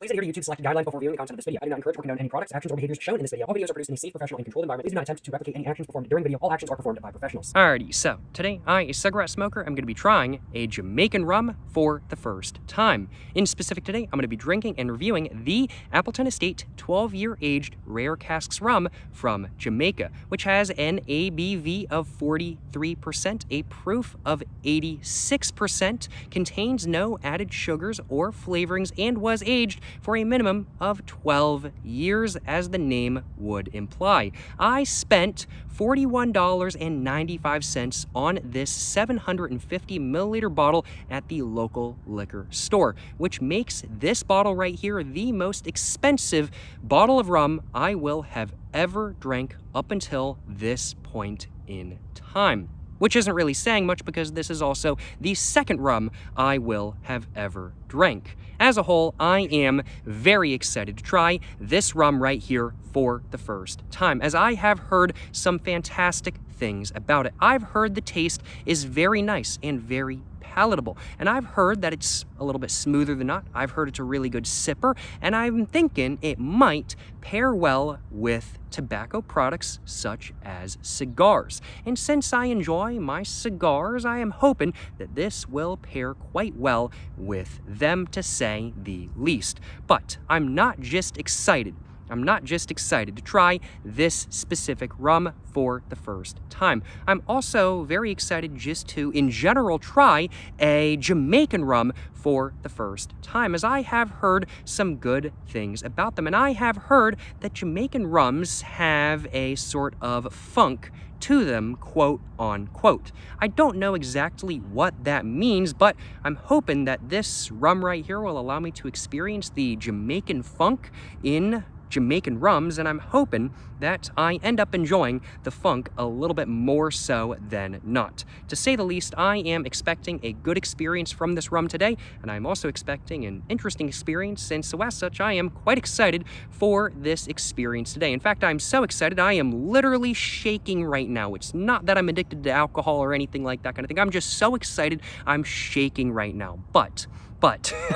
Please adhere to YouTube's selected guidelines before viewing the content of this video. I do not encourage or condone any products, actions, or behaviors shown in this video. All videos are produced in a safe, professional, and controlled environment. Please do not attempt to replicate any actions performed during the video. All actions are performed by professionals. Alrighty, so today I, a cigarette smoker, am going to be trying a Jamaican rum for the first time. In specific today, I'm going to be drinking and reviewing the Appleton Estate 12-year aged rare casks rum from Jamaica, which has an ABV of 43%, a proof of 86%, contains no added sugars or flavorings, and was aged for a minimum of 12 years, as the name would imply. I spent $41.95 on this 750 milliliter bottle at the local liquor store, which makes this bottle right here the most expensive bottle of rum I will have ever drank up until this point in time. Which isn't really saying much because this is also the second rum I will have ever drank. As a whole, I am very excited to try this rum right here for the first time, as I have heard some fantastic things about it. I've heard the taste is very nice and very palatable, and I've heard that it's a little bit smoother than not. I've heard it's a really good sipper, and I'm thinking it might pair well with tobacco products such as cigars. And since I enjoy my cigars, I am hoping that this will pair quite well with them, to say the least. But I'm not just excited to try this specific rum for the first time. I'm also very excited just to, in general, try a Jamaican rum for the first time, as I have heard some good things about them. And I have heard that Jamaican rums have a sort of funk to them, quote unquote. I don't know exactly what that means, but I'm hoping that this rum right here will allow me to experience the Jamaican funk in Jamaican rums, and I'm hoping that I end up enjoying the funk a little bit more so than not. To say the least, I am expecting a good experience from this rum today, and I'm also expecting an interesting experience, and so as such, I am quite excited for this experience today. In fact, I'm so excited, I am literally shaking right now. It's not that I'm addicted to alcohol or anything like that kind of thing. I'm just so excited, I'm shaking right now. But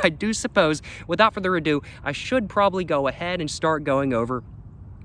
I do suppose, without further ado, I should probably go ahead and start going over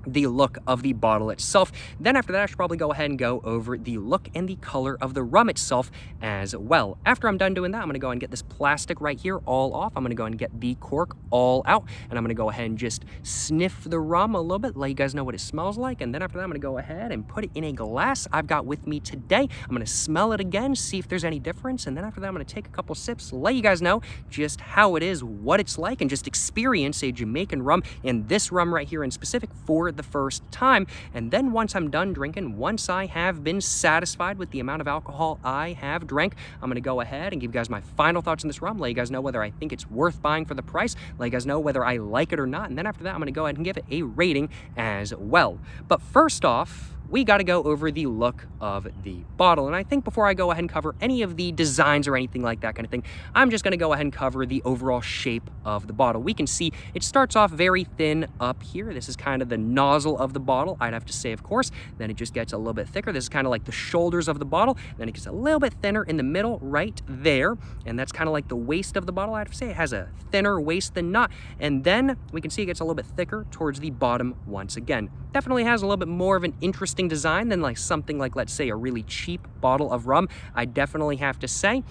the look of the bottle itself. Then after that, I should probably go ahead and go over the look and the color of the rum itself as well. After I'm done doing that, I'm going to go ahead and get this plastic right here all off. I'm going to go ahead and get the cork all out, and I'm going to go ahead and just sniff the rum a little bit, let you guys know what it smells like. And then after that, I'm going to go ahead and put it in a glass I've got with me today. I'm going to smell it again, see if there's any difference, and then after that, I'm going to take a couple sips, let you guys know just how it is, what it's like, and just experience a Jamaican rum, and this rum right here in specific, for the first time. And then once I'm done drinking, once I have been satisfied with the amount of alcohol I have drank, I'm going to go ahead and give you guys my final thoughts on this rum, let you guys know whether I think it's worth buying for the price, let you guys know whether I like it or not, and then after that, I'm going to go ahead and give it a rating as well. But first off, we got to go over the look of the bottle. And I think before I go ahead and cover any of the designs or anything like that kind of thing, I'm just going to go ahead and cover the overall shape of the bottle. We can see it starts off very thin up here. This is kind of the nozzle of the bottle, I'd have to say, of course. Then it just gets a little bit thicker. This is kind of like the shoulders of the bottle. Then it gets a little bit thinner in the middle right there. And that's kind of like the waist of the bottle. I'd have to say it has a thinner waist than not. And then we can see it gets a little bit thicker towards the bottom once again. Definitely has a little bit more of an interesting design than like something like, let's say, a really cheap bottle of rum. I definitely have to say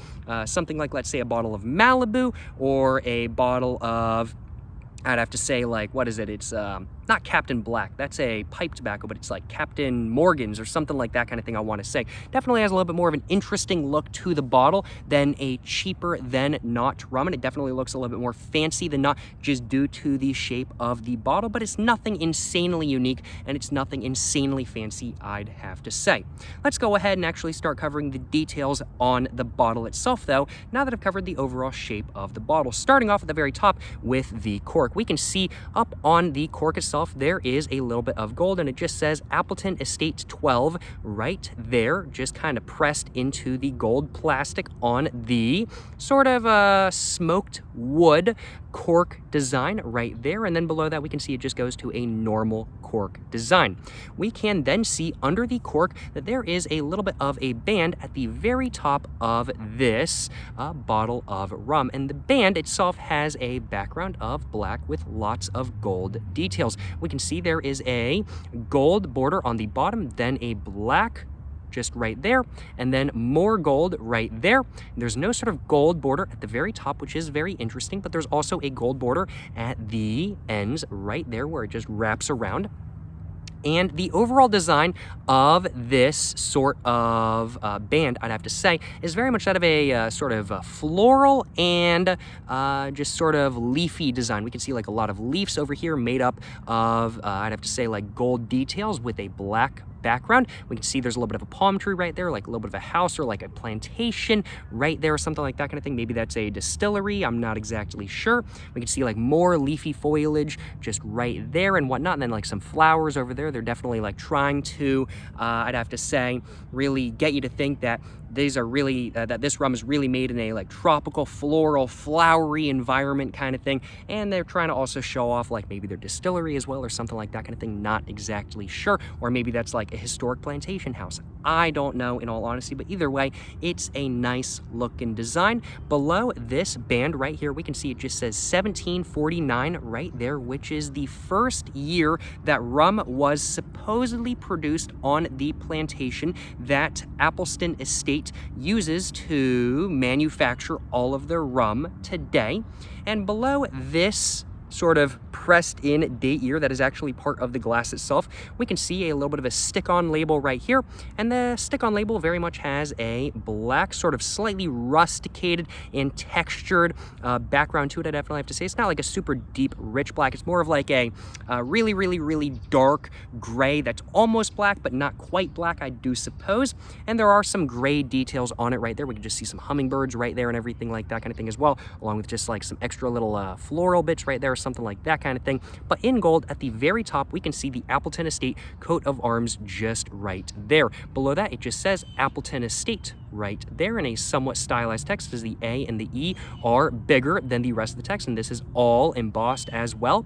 something like, let's say, a bottle of Malibu, or a bottle of, I'd have to say, like, what is it? It's not Captain Black. That's a pipe tobacco, but it's like Captain Morgan's or something like that kind of thing, I want to say. Definitely has a little bit more of an interesting look to the bottle than a cheaper than not rum, and it definitely looks a little bit more fancy than not, just due to the shape of the bottle, but it's nothing insanely unique, and it's nothing insanely fancy, I'd have to say. Let's go ahead and actually start covering the details on the bottle itself, though, now that I've covered the overall shape of the bottle. Starting off at the very top with the cork. We can see up on the cork itself, there is a little bit of gold, and it just says Appleton Estate 12 right there, just kind of pressed into the gold plastic on the sort of smoked wood cork design right there, and then below that we can see it just goes to a normal cork design. We can then see under the cork that there is a little bit of a band at the very top of this bottle of rum, and the band itself has a background of black with lots of gold details. We can see there is a gold border on the bottom, then a black just right there, and then more gold right there. There's no sort of gold border at the very top, which is very interesting, but there's also a gold border at the ends right there where it just wraps around. And the overall design of this sort of band, I'd have to say, is very much that of a sort of floral and just sort of leafy design. We can see like a lot of leaves over here made up of, I'd have to say, like gold details with a black background. We can see there's a little bit of a palm tree right there, like a little bit of a house or like a plantation right there or something like that kind of thing. Maybe that's a distillery, I'm not exactly sure. We can see like more leafy foliage just right there and whatnot, and then like some flowers over there. They're definitely like trying to, I'd have to say, really get you to think that these are really, that this rum is really made in a like tropical, floral, flowery environment kind of thing. And they're trying to also show off like maybe their distillery as well or something like that kind of thing. Not exactly sure. Or maybe that's like a historic plantation house. I don't know in all honesty, but either way, it's a nice looking design. Below this band right here, we can see it just says 1749 right there, which is the first year that rum was supposedly produced on the plantation that Appleton Estate uses to manufacture all of their rum today. And below this sort of pressed in date year that is actually part of the glass itself, we can see a little bit of a stick-on label right here, and the stick-on label very much has a black sort of slightly rusticated and textured background to it. I definitely have to say it's not like a super deep rich black. It's more of like a really dark gray that's almost black but not quite black, I do suppose. And there are some gray details on it right there. We can just see some hummingbirds right there and everything like that kind of thing as well, along with just like some extra little floral bits right there, something like that kind of thing. But in gold at the very top, we can see the Appleton Estate coat of arms just right there. Below that, it just says Appleton Estate right there in a somewhat stylized text, as the A and the E are bigger than the rest of the text, and this is all embossed as well.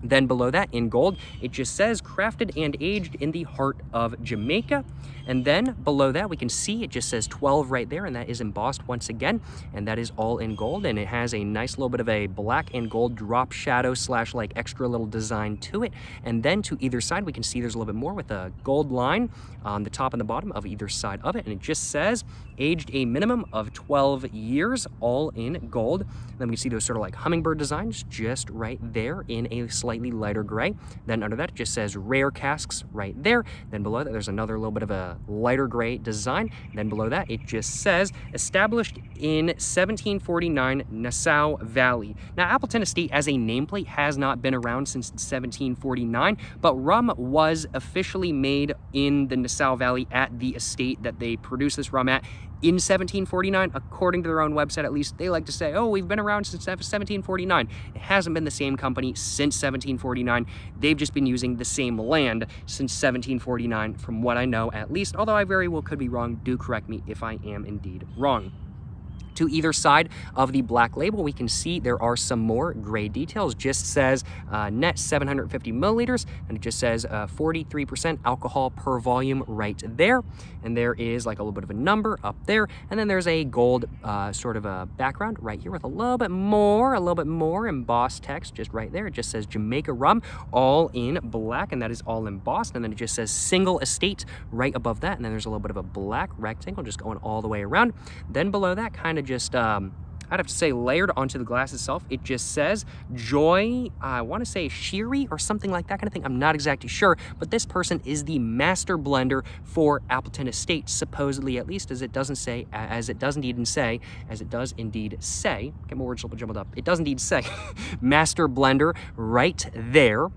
Then below that, in gold, it just says crafted and aged in the heart of Jamaica. And then below that, we can see it just says 12 right there, and that is embossed once again, and that is all in gold, and it has a nice little bit of a black and gold drop shadow slash like extra little design to it. And then to either side, we can see there's a little bit more with a gold line on the top and the bottom of either side of it, and it just says aged a minimum of 12 years, all in gold. Then we can see those sort of like hummingbird designs just right there in a slightly lighter gray. Then under that, it just says rare casks right there. Then below that, there's another little bit of a lighter gray design. Then below that, it just says established in 1749 Nassau Valley. Now, Appleton Estate as a nameplate has not been around since 1749, but rum was officially made in the Nassau Valley at the estate that they produced this rum at in 1749, according to their own website. At least they like to say, oh, we've been around since 1749. It hasn't been the same company since 1749. They've just been using the same land since 1749, from what I know at least, although I very well could be wrong. Do correct me if I am indeed wrong. To either side of the black label, we can see there are some more gray details. Just says net 750 milliliters, and it just says 43% alcohol per volume right there. And there is like a little bit of a number up there, and then there's a gold sort of a background right here with a little bit more embossed text just right there. It just says Jamaica Rum, all in black, and that is all embossed. And then it just says single estate right above that, and then there's a little bit of a black rectangle just going all the way around. Then below that, kind of just I'd have to say layered onto the glass itself, it just says Joy, I want to say Sherry or something like that kind of thing. I'm not exactly sure, but this person is the master blender for Appleton Estate, supposedly, at least, as it does indeed say, get my words a little jumbled up, it does indeed say master blender right there,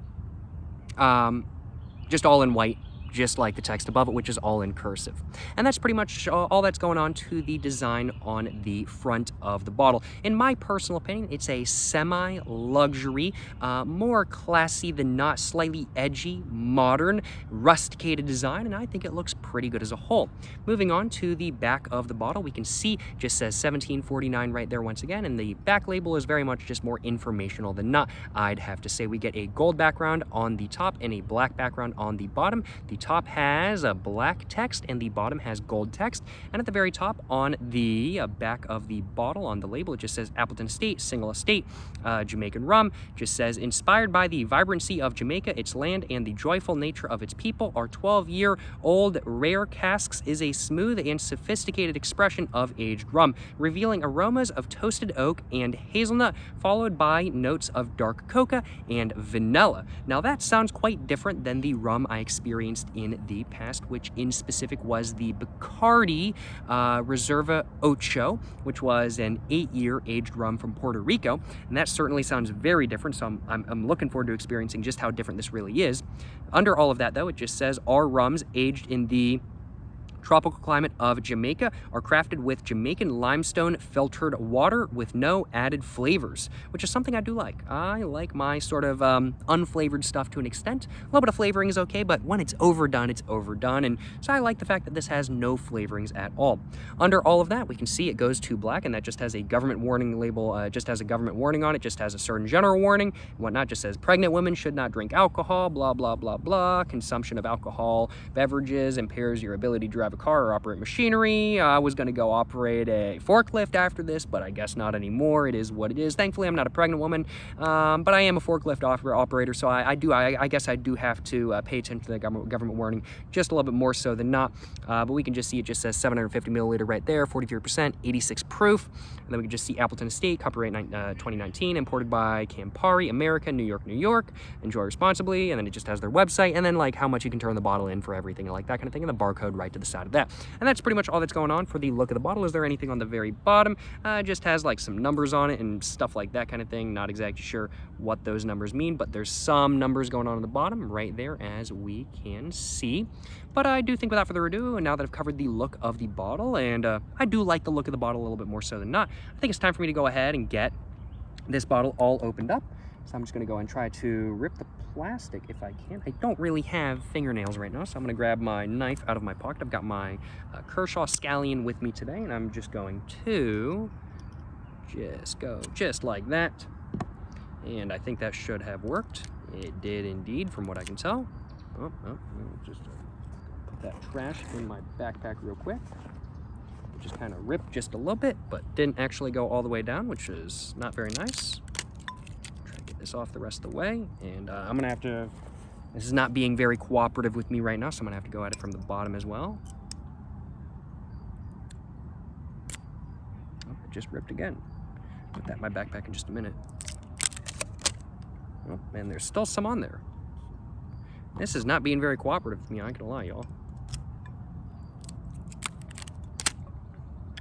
just all in white, just like the text above it, which is all in cursive. And that's pretty much all that's going on to the design on the front of the bottle. In my personal opinion, it's a semi-luxury, more classy than not, slightly edgy, modern, rusticated design, and I think it looks pretty good as a whole. Moving on to the back of the bottle, we can see just says 1749 right there once again, and the back label is very much just more informational than not. I'd have to say we get a gold background on the top and a black background on the bottom. The top has a black text and the bottom has gold text, and at the very top on the back of the bottle on the label, it just says Appleton Estate, single estate, Jamaican rum. Just says, inspired by the vibrancy of Jamaica, its land, and the joyful nature of its people, our 12-year-old rare casks is a smooth and sophisticated expression of aged rum, revealing aromas of toasted oak and hazelnut, followed by notes of dark coca and vanilla. Now that sounds quite different than the rum I experienced in the past, which in specific was the Bacardi Reserva Ocho, which was an 8-year aged rum from Puerto Rico, and that certainly sounds very different, so I'm looking forward to experiencing just how different this really is. Under all of that, though, it just says our rums aged in the tropical climate of Jamaica are crafted with Jamaican limestone filtered water with no added flavors, which is something I do like. I like my sort of unflavored stuff to an extent. A little bit of flavoring is okay, but when it's overdone, and so I like the fact that this has no flavorings at all. Under all of that, we can see it goes to black, and that just has a government warning label, just has a government warning on it, just has a certain general warning, and whatnot, just says pregnant women should not drink alcohol, blah, blah, blah, blah. Consumption of alcohol beverages impairs your ability to drive a car or operate machinery. I was going to go operate a forklift after this, but I guess not anymore. It is what it is. Thankfully, I'm not a pregnant woman, but I am a forklift operator, so I guess I do have to pay attention to the government warning just a little bit more so than not. But we can just see it just says 750 milliliter right there, 43%, 86 proof. And then we can just see Appleton Estate, copyright 2019, imported by Campari, America, New York, New York. Enjoy responsibly. And then it just has their website, and then like how much you can turn the bottle in for everything, and like that kind of thing, and the barcode right to the side of that. And that's pretty much all that's going on for the look of the bottle. Is there anything on the very bottom? It just has like some numbers on it and stuff like that kind of thing. Not exactly sure what those numbers mean, but there's some numbers going on the bottom right there, as we can see. But I do think, without further ado, and now that I've covered the look of the bottle, and I do like the look of the bottle a little bit more so than not, I think it's time for me to go ahead and get this bottle all opened up. So I'm just going to go and try to rip the plastic if I can. I don't really have fingernails right now, so I'm going to grab my knife out of my pocket. I've got my Kershaw Scallion with me today, and I'm just going to just go just like that. And I think that should have worked. It did indeed, from what I can tell. Just put that trash in my backpack real quick. It just kind of ripped just a little bit, but didn't actually go all the way down, which is not very nice. This off the rest of the way, and I'm gonna have to, this is not being very cooperative with me right now, so I'm gonna have to go at it from the bottom as well. Oh, it just ripped again. Put that in my backpack in just a minute. Oh, and there's still some on there. This is not being very cooperative with me, I ain't gonna lie, y'all.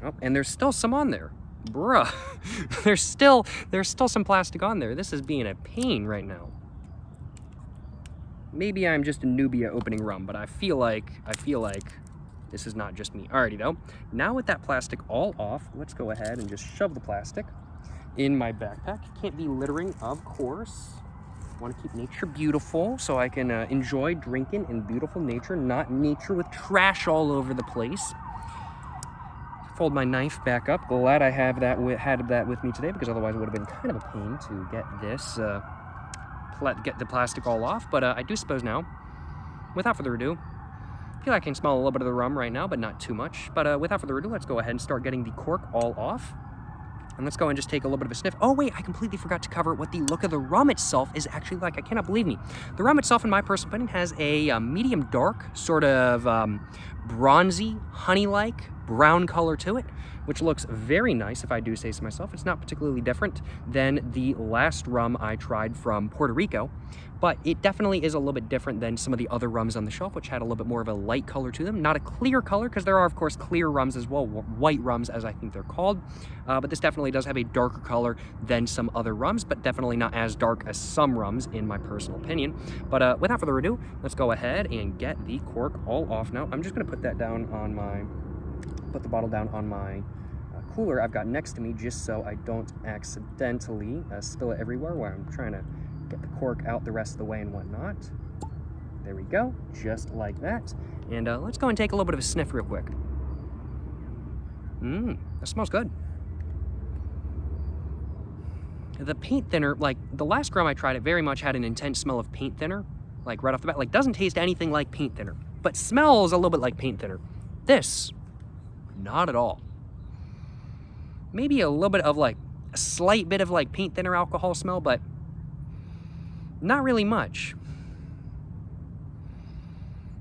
Oh, and there's still some on there. Bruh, there's still some plastic on there. This is being a pain right now. Maybe I'm just a newbie at opening rum, but I feel like this is not just me. Alrighty though. Now with that plastic all off, let's go ahead and just shove the plastic in my backpack. Can't be littering, of course. I want to keep nature beautiful so I can enjoy drinking in beautiful nature, not nature with trash all over the place. Fold my knife back up. Glad I had that with me today, because otherwise it would have been kind of a pain to get this, get the plastic all off. But I do suppose now, without further ado, I feel like I can smell a little bit of the rum right now, but not too much. But without further ado, let's go ahead and start getting the cork all off. And let's go and just take a little bit of a sniff. Oh wait, I completely forgot to cover what the look of the rum itself is actually like. I cannot believe me. The rum itself, in my personal opinion, has a medium dark, sort of bronzy, honey-like brown color to it. which looks very nice if I do say so myself. It's not particularly different than the last rum I tried from Puerto Rico, but it definitely is a little bit different than some of the other rums on the shelf, which had a little bit more of a light color to them. Not a clear color, because there are, of course, clear rums as well, white rums as I think they're called, but this definitely does have a darker color than some other rums, but definitely not as dark as some rums, in my personal opinion. But without further ado, let's go ahead and get the cork all off now. I'm just going to put that down on my, put the bottle down on my cooler I've got next to me, just so I don't accidentally spill it everywhere while I'm trying to get the cork out the rest of the way and whatnot. There we go, just like that. And let's go and take a little bit of a sniff real quick. That smells good. The paint thinner, like the last rum I tried, it very much had an intense smell of paint thinner, like right off the bat. Like, doesn't taste anything like paint thinner, but smells a little bit like paint thinner. This, not at all. Maybe a little bit of like a slight bit of like paint thinner alcohol smell, but not really much.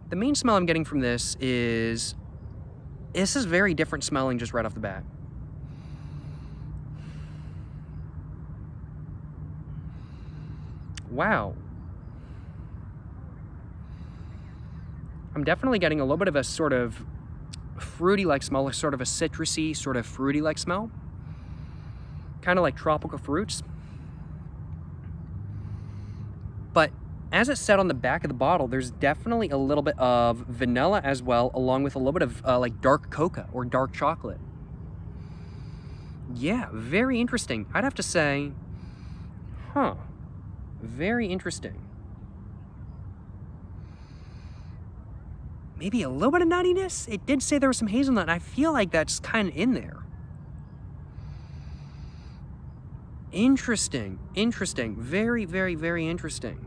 The main smell I'm getting from this is very different smelling just right off the bat. Wow. I'm definitely getting a little bit of a sort of fruity-like smell, sort of a citrusy, sort of fruity-like smell. Kind of like tropical fruits. But as it said on the back of the bottle, there's definitely a little bit of vanilla as well, along with a little bit of like dark cocoa or dark chocolate. Yeah, very interesting. I'd have to say, very interesting. Maybe a little bit of nuttiness? It did say there was some hazelnut, and I feel like that's kind of in there. Interesting, interesting. Very, very, very interesting.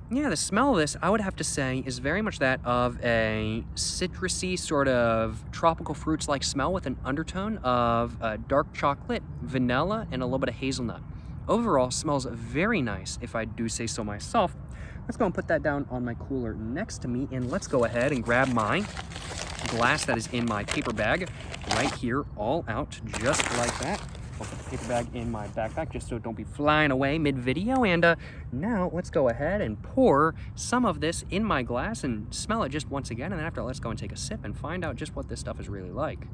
Yeah, the smell of this, I would have to say, is very much that of a citrusy sort of tropical fruits-like smell with an undertone of dark chocolate, vanilla, and a little bit of hazelnut. Overall, smells very nice, if I do say so myself. Let's go and put that down on my cooler next to me, and let's go ahead and grab my glass that is in my paper bag right here, all out, just like that. I'll put the paper bag in my backpack just so it don't be flying away mid-video, and now let's go ahead and pour some of this in my glass and smell it just once again, and then after, let's go and take a sip and find out just what this stuff is really like.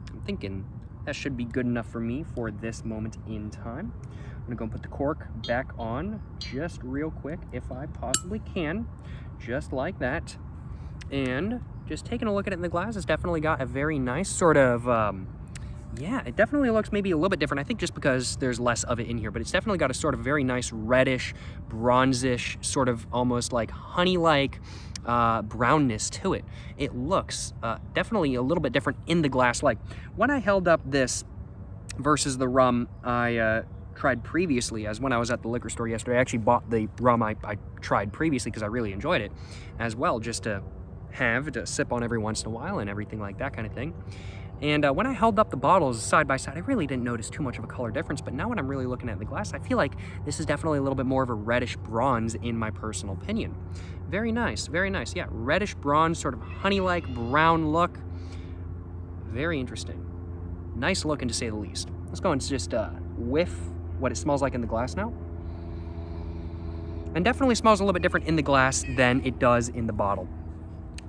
I'm thinking that should be good enough for me for this moment in time. I'm gonna go and put the cork back on just real quick, if I possibly can, just like that. And just taking a look at it in the glass, it's definitely got a very nice sort of, yeah, it definitely looks maybe a little bit different. I think just because there's less of it in here, but it's definitely got a sort of very nice reddish, bronzish, sort of almost like honey-like brownness to it. It looks definitely a little bit different in the glass. Like when I held up this versus the rum I tried previously, as when I was at the liquor store yesterday, I actually bought the rum I tried previously because I really enjoyed it as well, just to have to sip on every once in a while and everything like that kind of thing. And when I held up the bottles side by side, I really didn't notice too much of a color difference, but now when I'm really looking at the glass, I feel like this is definitely a little bit more of a reddish bronze in my personal opinion. Very nice, yeah, reddish bronze, sort of honey-like brown look. Very interesting. Nice looking, to say the least. Let's go and just whiff what it smells like in the glass now. And definitely smells a little bit different in the glass than it does in the bottle.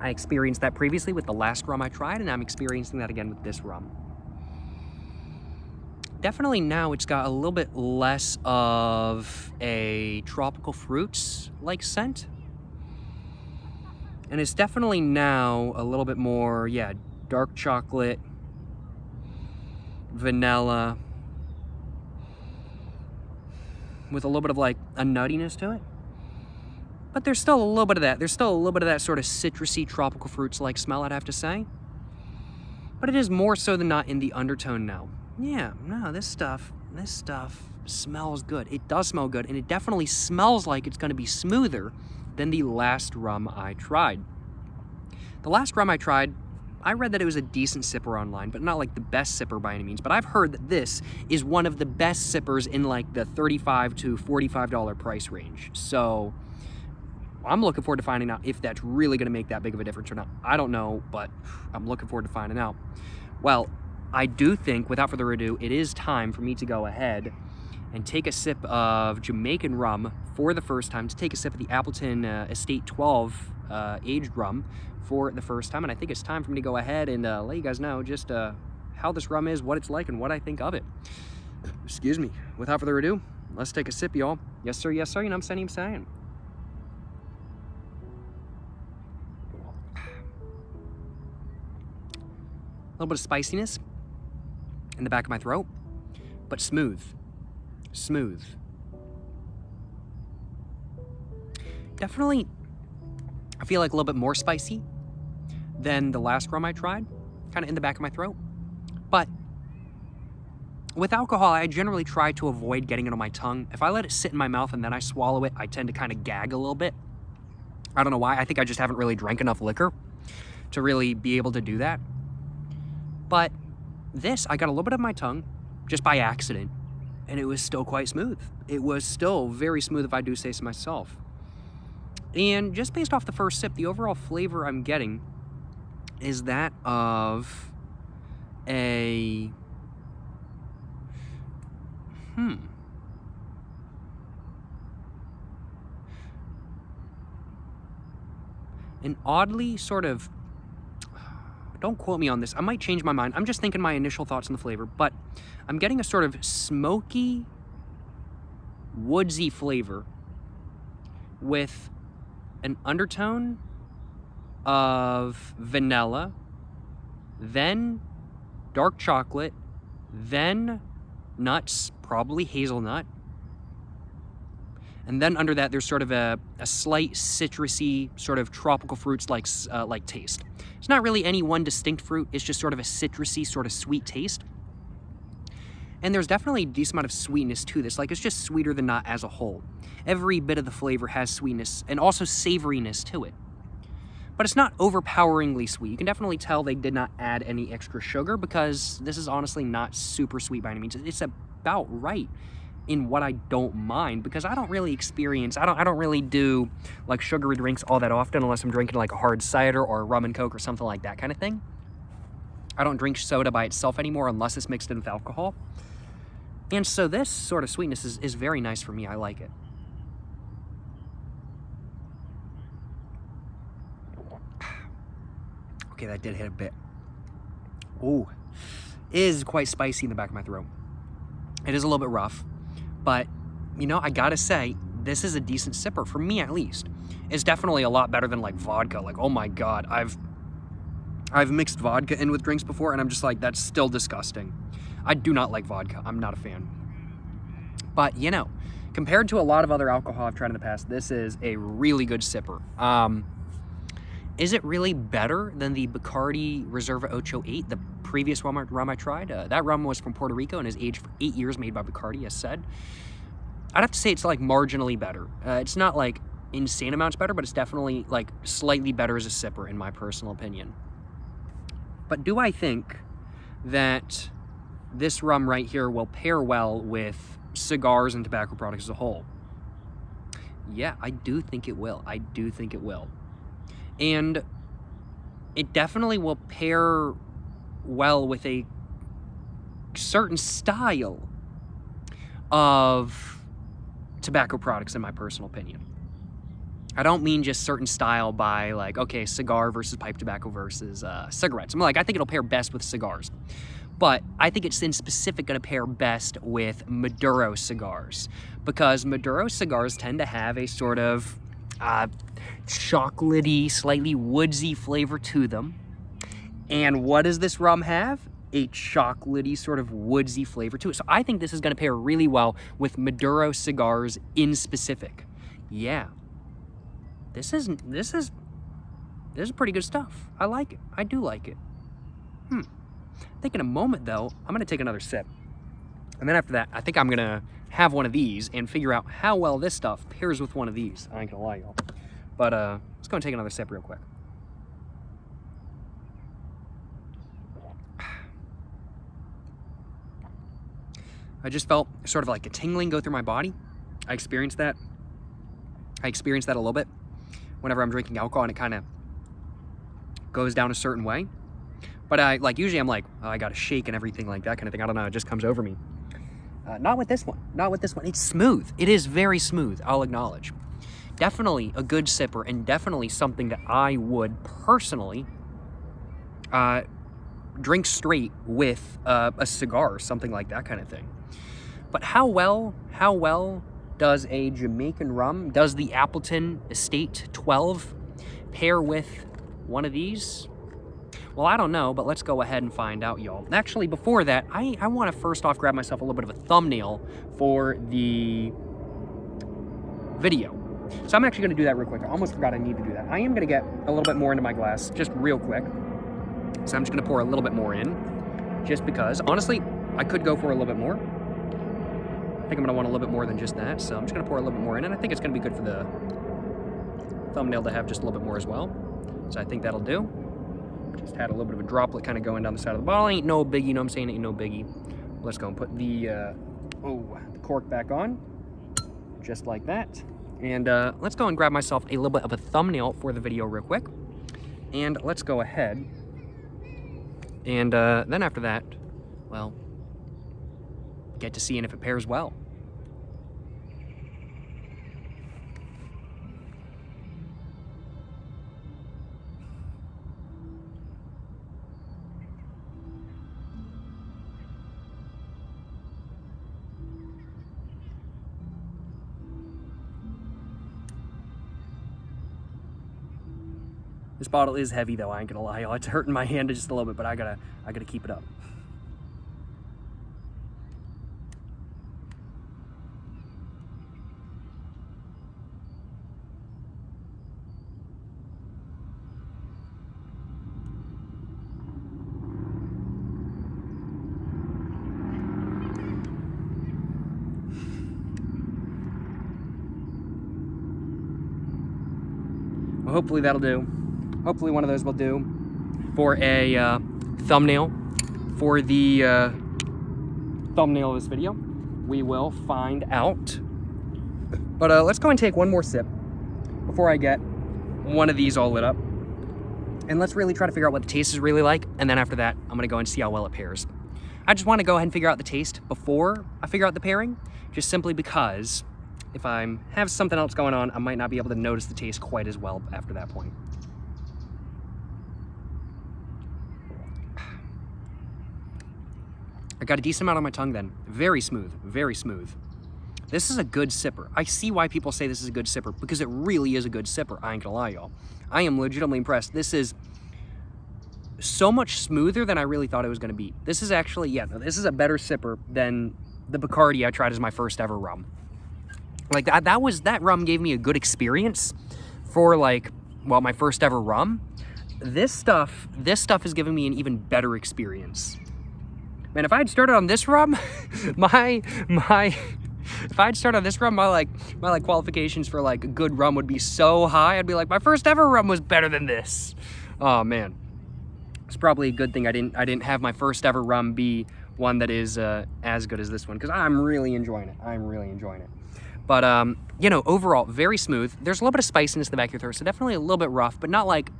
I experienced that previously with the last rum I tried, and I'm experiencing that again with this rum. Definitely now it's got a little bit less of a tropical fruits-like scent. And it's definitely now a little bit more, yeah, dark chocolate, vanilla, with a little bit of like a nuttiness to it. But there's still a little bit of that. There's still a little bit of that sort of citrusy tropical fruits-like smell, I'd have to say. But it is more so than not in the undertone now. Yeah, no, this stuff smells good. It does smell good, and it definitely smells like it's gonna be smoother than the last rum I tried. The last rum I tried, I read that it was a decent sipper online, but not like the best sipper by any means. But I've heard that this is one of the best sippers in like the $35 to $45 price range. So I'm looking forward to finding out if that's really going to make that big of a difference or not. I don't know, but I'm looking forward to finding out. Well, I do think, without further ado, it is time for me to go ahead and take a sip of Jamaican rum for the first time, to take a sip of the Appleton Estate 12 aged rum for the first time. And I think it's time for me to go ahead and let you guys know just how this rum is, what it's like, and what I think of it. Excuse me. Without further ado, let's take a sip, y'all. Yes, sir. Yes, sir. You know what I'm saying? A little bit of spiciness in the back of my throat, but smooth. Smooth. Definitely, I feel like a little bit more spicy than the last rum I tried, kind of in the back of my throat. But with alcohol, I generally try to avoid getting it on my tongue. If I let it sit in my mouth and then I swallow it, I tend to kind of gag a little bit. I don't know why. I think I just haven't really drank enough liquor to really be able to do that. But this, I got a little bit of my tongue just by accident, and it was still quite smooth. It was still very smooth, if I do say so myself. And just based off the first sip, the overall flavor I'm getting is that of a... an oddly sort of... Don't quote me on this. I might change my mind. I'm just thinking my initial thoughts on the flavor, but I'm getting a sort of smoky, woodsy flavor with an undertone of vanilla, then dark chocolate, then nuts, probably hazelnut. And then under that, there's sort of a slight citrusy, sort of tropical fruits like taste. It's not really any one distinct fruit. It's just sort of a citrusy, sort of sweet taste. And there's definitely a decent amount of sweetness to this. Like, it's just sweeter than not as a whole. Every bit of the flavor has sweetness and also savoriness to it. But it's not overpoweringly sweet. You can definitely tell they did not add any extra sugar, because this is honestly not super sweet by any means. It's about right in what I don't mind, because I don't really experience, I don't really do like sugary drinks all that often unless I'm drinking like a hard cider or a rum and coke or something like that kind of thing. I don't drink soda by itself anymore unless it's mixed in with alcohol. And so this sort of sweetness is very nice for me. I like it. Okay, that did hit a bit. Ooh, it is quite spicy in the back of my throat. It is a little bit rough. But, you know, I gotta say, this is a decent sipper, for me at least. It's definitely a lot better than, like, vodka. Like, oh my God, I've mixed vodka in with drinks before, and I'm just like, that's still disgusting. I do not like vodka. I'm not a fan. But, you know, compared to a lot of other alcohol I've tried in the past, this is a really good sipper. Is it really better than the Bacardi Reserva Ocho 8, the previous rum I tried? That rum was from Puerto Rico and is aged for 8 years, made by Bacardi, as said. I'd have to say it's like marginally better. It's not like insane amounts better, but it's definitely like slightly better as a sipper, in my personal opinion. But do I think that this rum right here will pair well with cigars and tobacco products as a whole? Yeah, I do think it will. I do think it will. And it definitely will pair well with a certain style of tobacco products, in my personal opinion. I don't mean just certain style by like, okay, cigar versus pipe tobacco versus cigarettes. I'm like, I think it'll pair best with cigars. But I think it's in specific going to pair best with Maduro cigars, because Maduro cigars tend to have a sort of chocolatey, slightly woodsy flavor to them. And what does this rum have? A chocolatey, sort of woodsy flavor to it. So I think this is going to pair really well with Maduro cigars in specific. Yeah. This is pretty good stuff. I like it. I do like it. I think in a moment, though, I'm going to take another sip. And then after that, I think I'm going to have one of these and figure out how well this stuff pairs with one of these. I ain't going to lie, y'all. But let's go and take another sip real quick. I just felt sort of like a tingling go through my body. I experienced that a little bit. whenever I'm drinking alcohol and it kind of goes down a certain way. But I like, usually I'm like, oh, I got to shake and everything like that kind of thing. I don't know, it just comes over me. Not with this one. Not with this one. It's smooth. It is very smooth, I'll acknowledge. Definitely a good sipper, and definitely something that I would personally drink straight with a cigar or something like that kind of thing. But how well does a Jamaican rum, does the Appleton Estate 12 pair with one of these? Well, I don't know, but let's go ahead and find out, y'all. Actually, before that, I want to first off grab myself a little bit of a thumbnail for the video. So I'm actually going to do that real quick. I almost forgot I need to do that. I am going to get a little bit more into my glass, just real quick. So I'm just going to pour a little bit more in, just because. Honestly, I could go for a little bit more. I think I'm going to want a little bit more than just that, so I'm just going to pour a little bit more in, and I think it's going to be good for the thumbnail to have just a little bit more as well. So I think that'll do. Just had a little bit of a droplet kind of going down the side of the bottle. Ain't no biggie, you know what I'm saying? Ain't no biggie. Let's go and put the cork back on, just like that. And let's go and grab myself a little bit of a thumbnail for the video real quick. And let's go ahead. And then after that, well, get to seeing if it pairs well. This bottle is heavy though, I ain't gonna lie. It's hurting my hand just a little bit, but I gotta keep it up. Well, hopefully that'll do. Hopefully one of those will do for a thumbnail for the thumbnail of this video. We will find out. But let's go and take one more sip before I get one of these all lit up. And let's really try to figure out what the taste is really like. And then after that, I'm gonna go and see how well it pairs. I just wanna go ahead and figure out the taste before I figure out the pairing, just simply because if I have something else going on, I might not be able to notice the taste quite as well after that point. I got a decent amount on my tongue then. Very smooth, very smooth. This is a good sipper. I see why people say this is a good sipper, because it really is a good sipper. I ain't gonna lie, y'all. I am legitimately impressed. This is so much smoother than I really thought it was gonna be. This is actually, yeah, this is a better sipper than the Bacardi I tried as my first ever rum. Like that rum gave me a good experience for like, well, my first ever rum. This stuff is giving me an even better experience. Man, if I had started on this rum, if I had started on this rum, my qualifications for like a good rum would be so high. I'd be like, my first ever rum was better than this. Oh man, it's probably a good thing I didn't have my first ever rum be one that is as good as this one, because I'm really enjoying it. I'm really enjoying it. But you know, overall, very smooth. There's a little bit of spiciness in the back of your throat, so definitely a little bit rough, but not like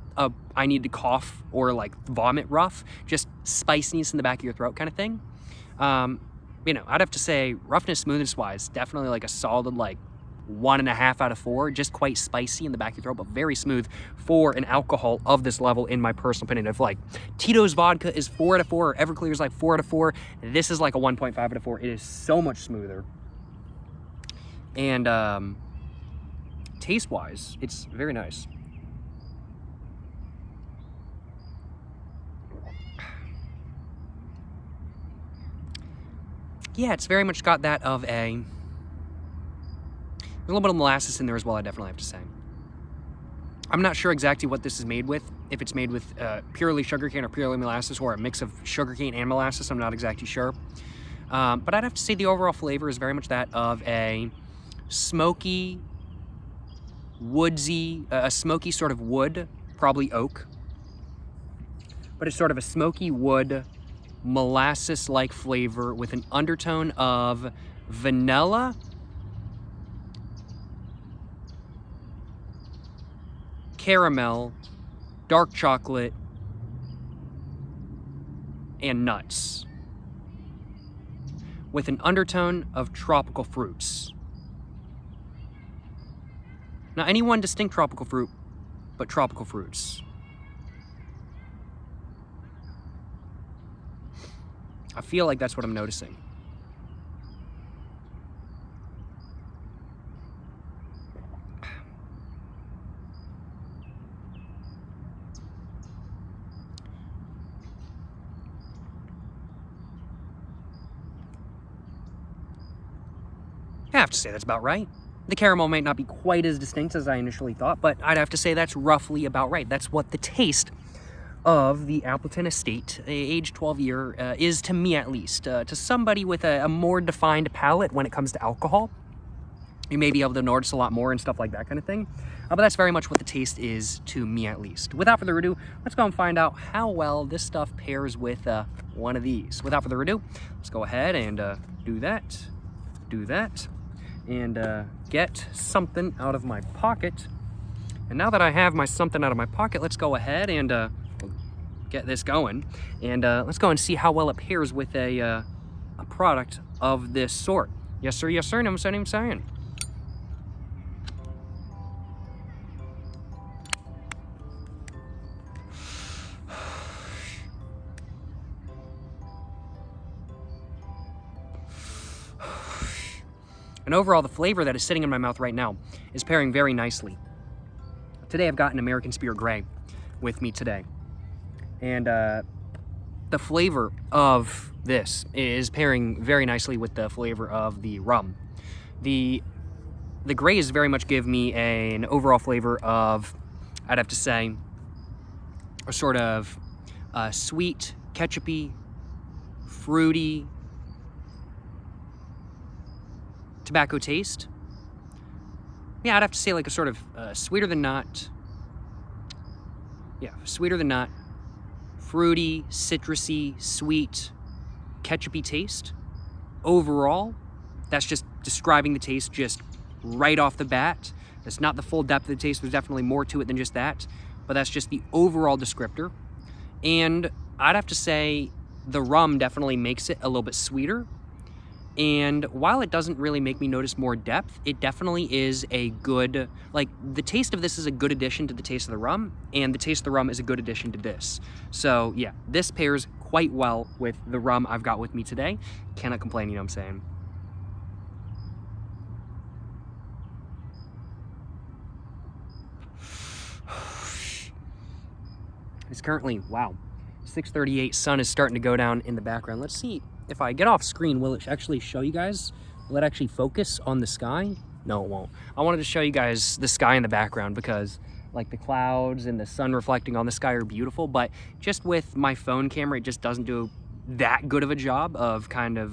I need to cough or like vomit rough, just spiciness in the back of your throat kind of thing. You know, I'd have to say roughness, smoothness wise, definitely like a solid like 1.5 out of 4, just quite spicy in the back of your throat, but very smooth for an alcohol of this level, in my personal opinion. If like Tito's vodka is 4 out of 4, or Everclear is like 4 out of 4, this is like a 1.5 out of 4. It is so much smoother. And taste wise, it's very nice. Yeah, it's very much got that of a, there's a little bit of molasses in there as well, I definitely have to say. I'm not sure exactly what this is made with, if it's made with purely sugarcane or purely molasses, or a mix of sugarcane and molasses, I'm not exactly sure. But I'd have to say the overall flavor is very much that of a smoky, woodsy, a smoky sort of wood, probably oak, but it's sort of a smoky wood, molasses-like flavor with an undertone of vanilla caramel, dark chocolate, and nuts, with an undertone of tropical fruits. Not any one distinct tropical fruit, but tropical fruits. I feel like that's what I'm noticing. I have to say that's about right. The caramel might not be quite as distinct as I initially thought, but I'd have to say that's roughly about right. That's what the taste of the Appleton Estate, age 12 year, is to me at least. To somebody with a more defined palate when it comes to alcohol, you may be able to notice a lot more and stuff like that kind of thing. But that's very much what the taste is to me at least. Without further ado, let's go and find out how well this stuff pairs with one of these. Without further ado, let's go ahead and do that, and get something out of my pocket. And now that I have my something out of my pocket, let's go ahead and get this going. And let's go and see how well it pairs with a product of this sort. Yes, sir, yes, sir, no, I'm saying. And overall, the flavor that is sitting in my mouth right now is pairing very nicely. Today I've got an American Spirit Grey with me today. And the flavor of this is pairing very nicely with the flavor of the rum. The Greys very much give me an overall flavor of, I'd have to say, a sort of sweet, ketchupy, fruity, tobacco taste. Yeah, I'd have to say like a sort of sweeter than not, fruity, citrusy, sweet, ketchupy taste. Overall, that's just describing the taste just right off the bat. That's not the full depth of the taste. There's definitely more to it than just that, but that's just the overall descriptor. And I'd have to say the rum definitely makes it a little bit sweeter. And while it doesn't really make me notice more depth, it definitely is a good, like, the taste of this is a good addition to the taste of the rum, and the taste of the rum is a good addition to this. So yeah, this pairs quite well with the rum I've got with me today. Cannot complain, you know what I'm saying? It's currently, wow, 6:38, sun is starting to go down in the background. Let's see. If I get off screen, will it actually show you guys? Will it actually focus on the sky? No, it won't. I wanted to show you guys the sky in the background because like the clouds and the sun reflecting on the sky are beautiful, but just with my phone camera, it just doesn't do that good of a job of kind of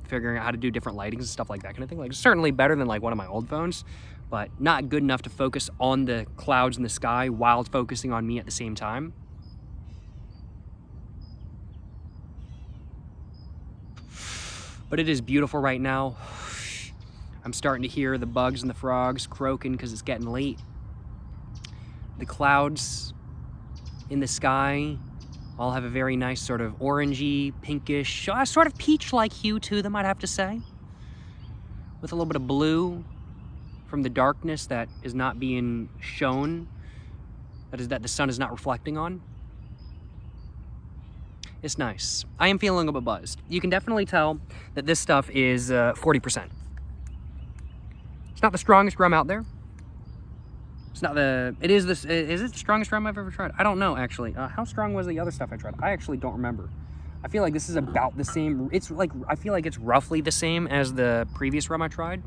figuring out how to do different lightings and stuff like that kind of thing. Like certainly better than like one of my old phones, but not good enough to focus on the clouds in the sky while focusing on me at the same time. But it is beautiful right now. I'm starting to hear the bugs and the frogs croaking because it's getting late. The clouds in the sky all have a very nice sort of orangey, pinkish, sort of peach-like hue to them, I'd have to say. With a little bit of blue from the darkness that is not being shown, that the sun is not reflecting on. It's nice. I am feeling a bit buzzed. You can definitely tell that this stuff is 40%. It's not the strongest rum out there. It's not the, is it the strongest rum I've ever tried? I don't know, actually. How strong was the other stuff I tried? I actually don't remember. I feel like this is about the same. It's like, I feel like it's roughly the same as the previous rum I tried.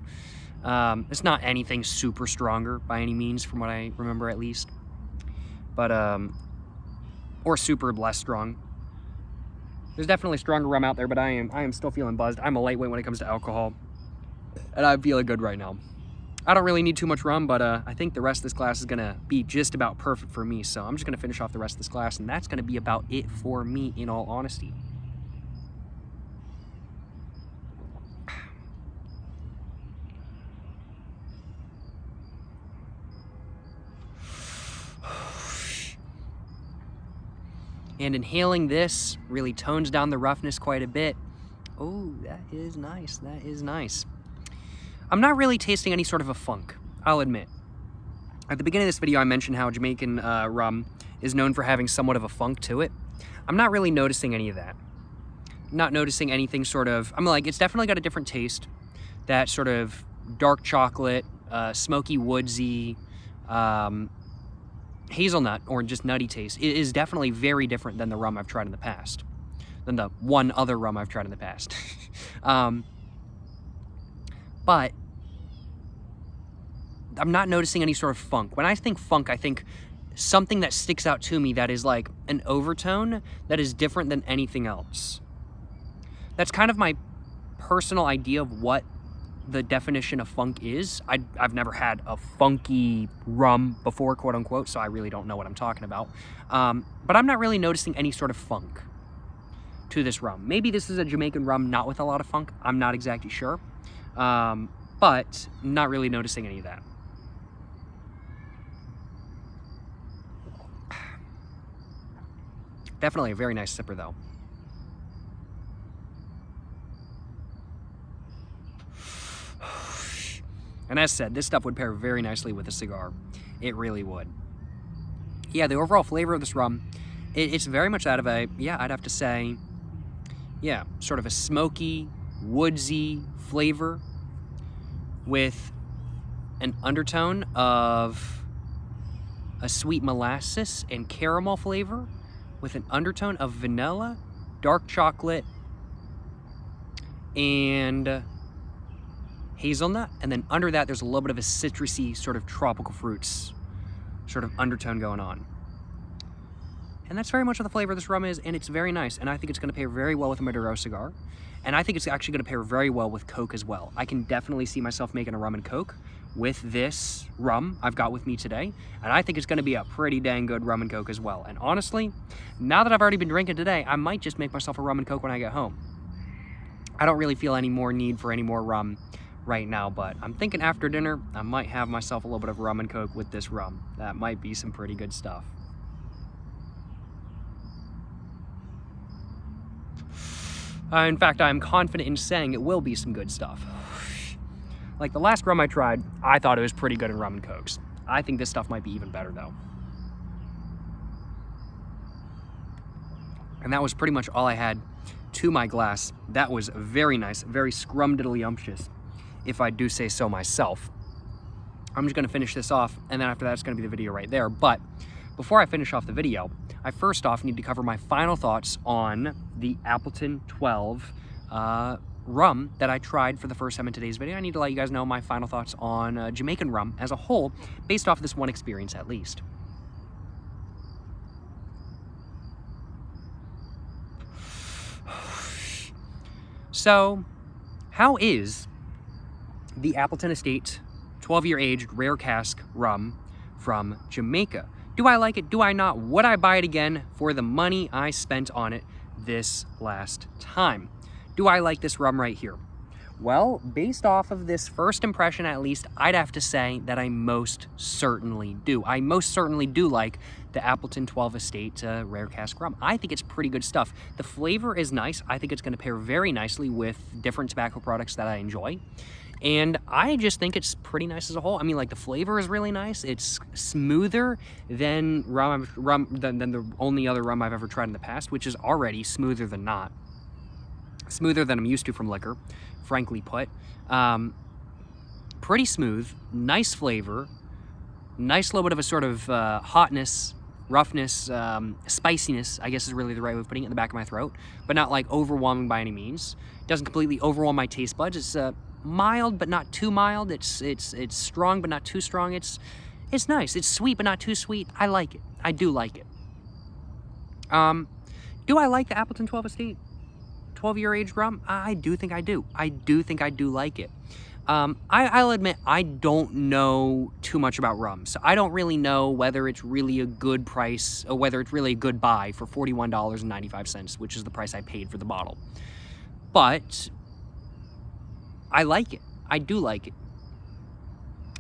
It's not anything super stronger by any means from what I remember at least. But, or super less strong. There's definitely stronger rum out there, but I am still feeling buzzed. I'm a lightweight when it comes to alcohol, and I'm feeling good right now. I don't really need too much rum, but I think the rest of this glass is gonna be just about perfect for me, so I'm just gonna finish off the rest of this glass, and that's gonna be about it for me, in all honesty. And inhaling this really tones down the roughness quite a bit. Oh, that is nice. That is nice. I'm not really tasting any sort of a funk, I'll admit. At the beginning of this video, I mentioned how Jamaican rum is known for having somewhat of a funk to it. I'm not really noticing any of that. Not noticing anything sort of, I'm like, it's definitely got a different taste. That sort of dark chocolate, smoky, woodsy, hazelnut or just nutty taste. It is definitely very different than the rum I've tried in the past. Than the one other rum I've tried in the past. But I'm not noticing any sort of funk. When I think funk, I think something that sticks out to me that is like an overtone that is different than anything else. That's kind of my personal idea of what the definition of funk is. I've never had a funky rum before, quote unquote, so I really don't know what I'm talking about. But I'm not really noticing any sort of funk to this rum. Maybe this is a Jamaican rum not with a lot of funk. I'm not exactly sure. But not really noticing any of that. Definitely a very nice sipper though. And as said, this stuff would pair very nicely with a cigar. It really would. Yeah, the overall flavor of this rum, it's very much out of a, yeah, I'd have to say, yeah, sort of a smoky, woodsy flavor with an undertone of a sweet molasses and caramel flavor with an undertone of vanilla, dark chocolate, and hazelnut, and then under that there's a little bit of a citrusy sort of tropical fruits sort of undertone going on. And that's very much what the flavor of this rum is, and it's very nice, and I think it's going to pair very well with a Maduro cigar, and I think it's actually going to pair very well with Coke as well. I can definitely see myself making a rum and Coke with this rum I've got with me today, and I think it's going to be a pretty dang good rum and Coke as well. And honestly, now that I've already been drinking today, I might just make myself a rum and Coke when I get home. I don't really feel any more need for any more rum right now, but I'm thinking after dinner I might have myself a little bit of rum and Coke with this rum. That might be some pretty good stuff. In fact, I'm confident in saying it will be some good stuff. Like the last rum I tried, I thought it was pretty good in rum and Cokes. I think this stuff might be even better though. And that was pretty much all I had to my glass. That was very nice, very scrumdiddlyumptious, if I do say so myself. I'm just gonna finish this off, and then after that it's gonna be the video right there. But before I finish off the video, I first off need to cover my final thoughts on the Appleton 12 rum that I tried for the first time in today's video. I need to let you guys know my final thoughts on Jamaican rum as a whole, based off of this one experience at least. So, how is the Appleton Estate 12-year aged rare cask rum from Jamaica? Do I like it? Do I not? Would I buy it again for the money I spent on it this last time? Do I like this rum right here? Well, based off of this first impression at least, I'd have to say that I most certainly do. I most certainly do like the Appleton 12 Estate Rare Cask Rum. I think it's pretty good stuff. The flavor is nice. I think it's going to pair very nicely with different tobacco products that I enjoy. And I just think it's pretty nice as a whole. I mean, like, the flavor is really nice. It's smoother than than the only other rum I've ever tried in the past, which is already smoother than not. Smoother than I'm used to from liquor, frankly put. Pretty smooth, nice flavor, nice little bit of a sort of hotness, roughness, spiciness, I guess is really the right way of putting it, in the back of my throat, but not like overwhelming by any means. It doesn't completely overwhelm my taste buds. It's mild but not too mild. It's strong but not too strong. It's nice. It's sweet but not too sweet. I like it. I do like it. Do I like the Appleton 12 Estate 12-year aged rum? I do think I do. I do think I do like it. I'll admit I don't know too much about rum, so I don't really know whether it's really a good price or whether it's really a good buy for $41.95, which is the price I paid for the bottle. But I like it. I do like it.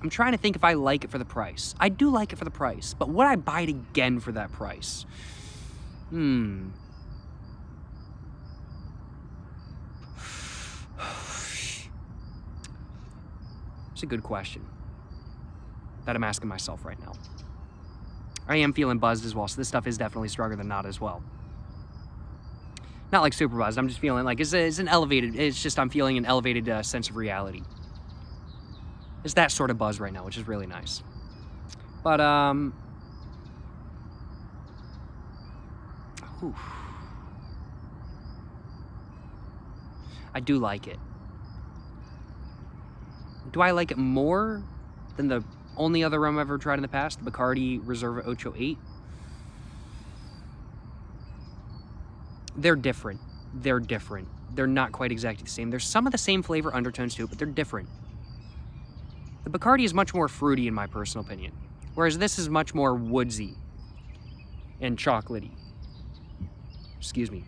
I'm trying to think if I like it for the price. I do like it for the price, but would I buy it again for that price? It's a good question that I'm asking myself right now. I am feeling buzzed as well, so this stuff is definitely stronger than not as well. Not like super buzzed, I'm just feeling like it's an elevated, I'm feeling an elevated sense of reality. It's that sort of buzz right now, which is really nice. But, oof. I do like it. Do I like it more than the only other rum I've ever tried in the past, the Bacardi Reserva 808? They're different. They're different. They're not quite exactly the same. There's some of the same flavor undertones to it, but they're different. The Bacardi is much more fruity in my personal opinion, whereas this is much more woodsy and chocolatey. Excuse me.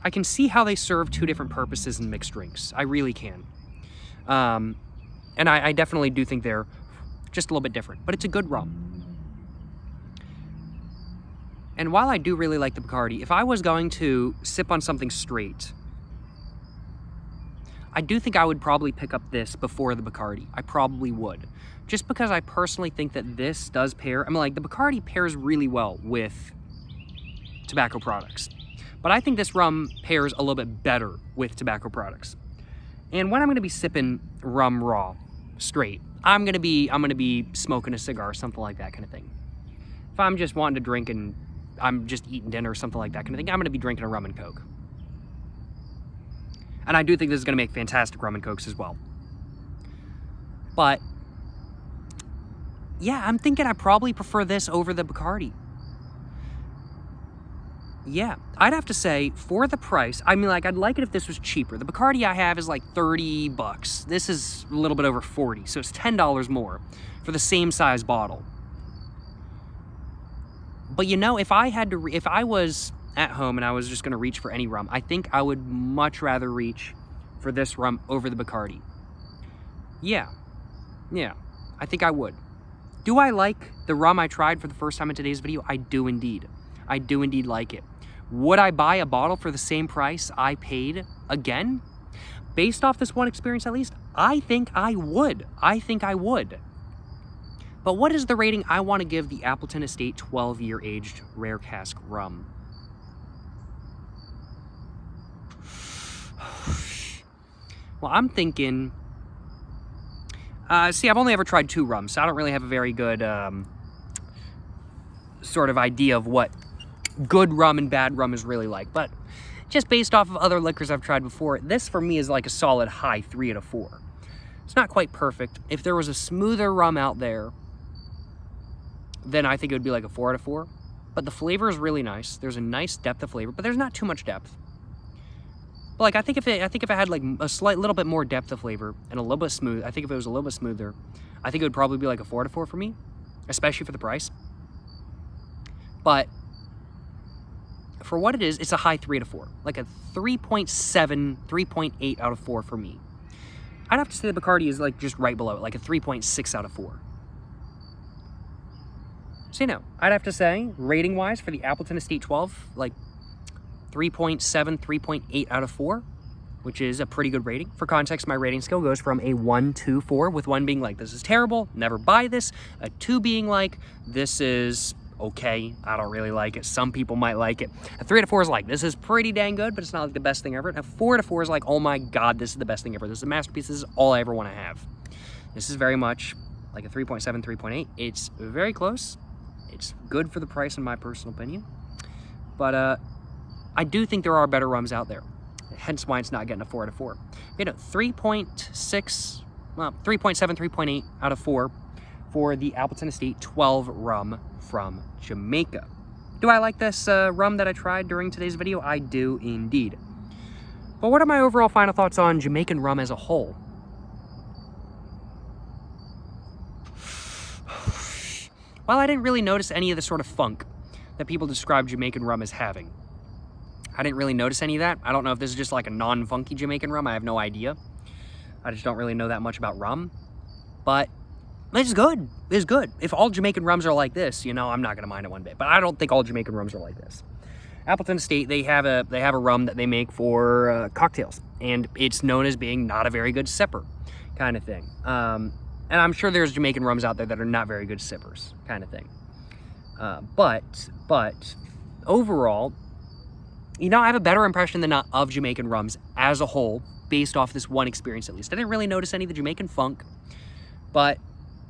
I can see how they serve two different purposes in mixed drinks. I really can. And I definitely do think they're just a little bit different, but it's a good rum. And while I do really like the Bacardi, if I was going to sip on something straight, I do think I would probably pick up this before the Bacardi. I probably would. Just because I personally think that this does pair, I mean, like, the Bacardi pairs really well with tobacco products. But I think this rum pairs a little bit better with tobacco products. And when I'm gonna be sipping rum raw, straight, I'm gonna be smoking a cigar, something like that kind of thing. If I'm just wanting to drink and I'm just eating dinner or something like that kind of thing, I'm gonna be drinking a rum and coke. And I do think this is gonna make fantastic rum and cokes as well. But yeah, I'm thinking I probably prefer this over the Bacardi. Yeah, I'd have to say, for the price, I mean, like, I'd like it if this was cheaper. The Bacardi I have is like 30 bucks. This is a little bit over 40, so it's $10 more for the same size bottle. But you know, if I was at home and I was just gonna reach for any rum, I think I would much rather reach for this rum over the Bacardi. Yeah, I think I would. Do I like the rum I tried for the first time in today's video? I do indeed. I do indeed like it. Would I buy a bottle for the same price I paid again? Based off this one experience at least, I think I would. But what is the rating I want to give the Appleton Estate 12-year aged rare cask rum? Well, I'm thinking, see, I've only ever tried 2 rums, so I don't really have a very good sort of idea of what good rum and bad rum is really like. But just based off of other liquors I've tried before, this for me is like a solid high 3 out of 4. It's not quite perfect. If there was a smoother rum out there, then I think it would be like a 4 out of 4. But the flavor is really nice. There's a nice depth of flavor, but there's not too much depth. But like, I think if it had like a slight little bit more depth of flavor and a little bit smooth, I think if it was a little bit smoother, I think it would probably be like a 4 out of 4 for me, especially for the price. But for what it is, it's a high 3 out of 4, like a 3.7, 3.8 out of 4 for me. I'd have to say the Bacardi is like just right below it, like a 3.6 out of 4. So, you know, I'd have to say, rating-wise for the Appleton Estate 12, like 3.7, 3.8 out of 4, which is a pretty good rating. For context, my rating scale goes from a 1 to 4, with 1 being like, this is terrible, never buy this, a 2 being like, this is okay, I don't really like it, some people might like it. A 3 out of 4 is like, this is pretty dang good, but it's not like the best thing ever. And a 4 out of 4 is like, oh my god, this is the best thing ever, this is a masterpiece, this is all I ever want to have. This is very much like a 3.7, 3.8. It's very close. It's good for the price in my personal opinion. But I do think there are better rums out there. Hence why it's not getting a 4 out of 4. You know, 3.6, well, 3.7, 3.8 out of 4 for the Appleton Estate 12 rum from Jamaica. Do I like this rum that I tried during today's video? I do indeed. But what are my overall final thoughts on Jamaican rum as a whole? Well, I didn't really notice any of the sort of funk that people describe Jamaican rum as having. I didn't really notice any of that. I don't know if this is just like a non-funky Jamaican rum. I have no idea. I just don't really know that much about rum. But It's good. It's good. If all Jamaican rums are like this, you know, I'm not gonna mind it one bit. But I don't think all Jamaican rums are like this. Appleton Estate, they have a rum that they make for cocktails, and it's known as being not a very good sipper, kind of thing. And I'm sure there's Jamaican rums out there that are not very good sippers, kind of thing. But overall, you know, I have a better impression than not of Jamaican rums as a whole, based off this one experience at least. I didn't really notice any of the Jamaican funk, but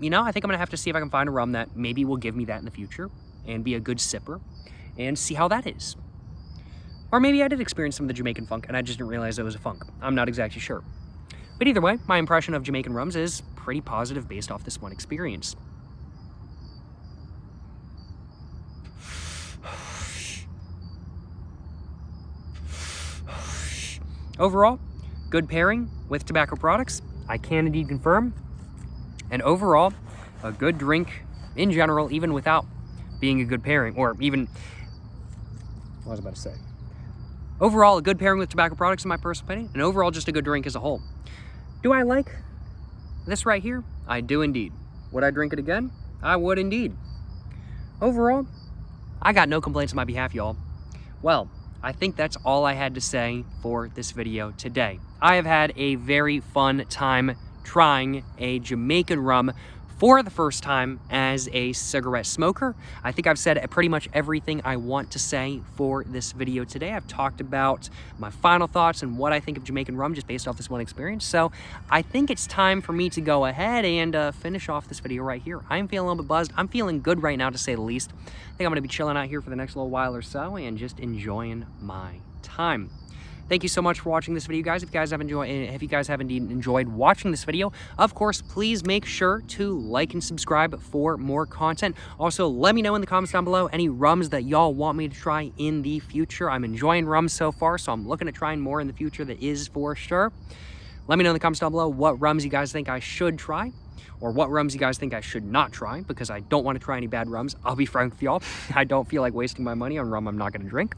you know, I think I'm gonna have to see if I can find a rum that maybe will give me that in the future and be a good sipper and see how that is. Or maybe I did experience some of the Jamaican funk and I just didn't realize it was a funk. I'm not exactly sure. But either way, my impression of Jamaican rums is pretty positive based off this one experience. Overall, good pairing with tobacco products. I can indeed confirm. And overall, a good drink in general, even without being a good pairing, or even, what was I about to say? Overall, a good pairing with tobacco products in my personal opinion, and overall, just a good drink as a whole. Do I like this right here? I do indeed. Would I drink it again? I would indeed. Overall, I got no complaints on my behalf, y'all. Well, I think that's all I had to say for this video today. I have had a very fun time trying a Jamaican rum for the first time as a cigarette smoker. I think I've said pretty much everything I want to say for this video today. I've talked about my final thoughts and what I think of Jamaican rum just based off this one experience. So I think it's time for me to go ahead and finish off this video right here. I'm feeling a little bit buzzed. I'm feeling good right now, to say the least. I think I'm gonna be chilling out here for the next little while or so and just enjoying my time. Thank you so much for watching this video, guys. If you guys have indeed enjoyed watching this video, of course, please make sure to like and subscribe for more content. Also, let me know in the comments down below any rums that y'all want me to try in the future. I'm enjoying rums so far, so I'm looking at trying more in the future, that is for sure. Let me know in the comments down below what rums you guys think I should try, or what rums you guys think I should not try, because I don't want to try any bad rums. I'll be frank with y'all. I don't feel like wasting my money on rum I'm not going to drink.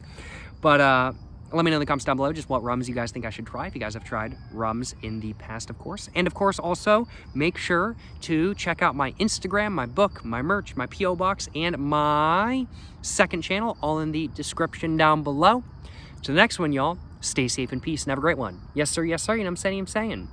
But, let me know in the comments down below just what rums you guys think I should try, if you guys have tried rums in the past, of course. And of course, also, make sure to check out my Instagram, my book, my merch, my P.O. box, and my second channel, all in the description down below. To the next one, y'all, stay safe and peace and have a great one. Yes, sir, you know what I'm saying?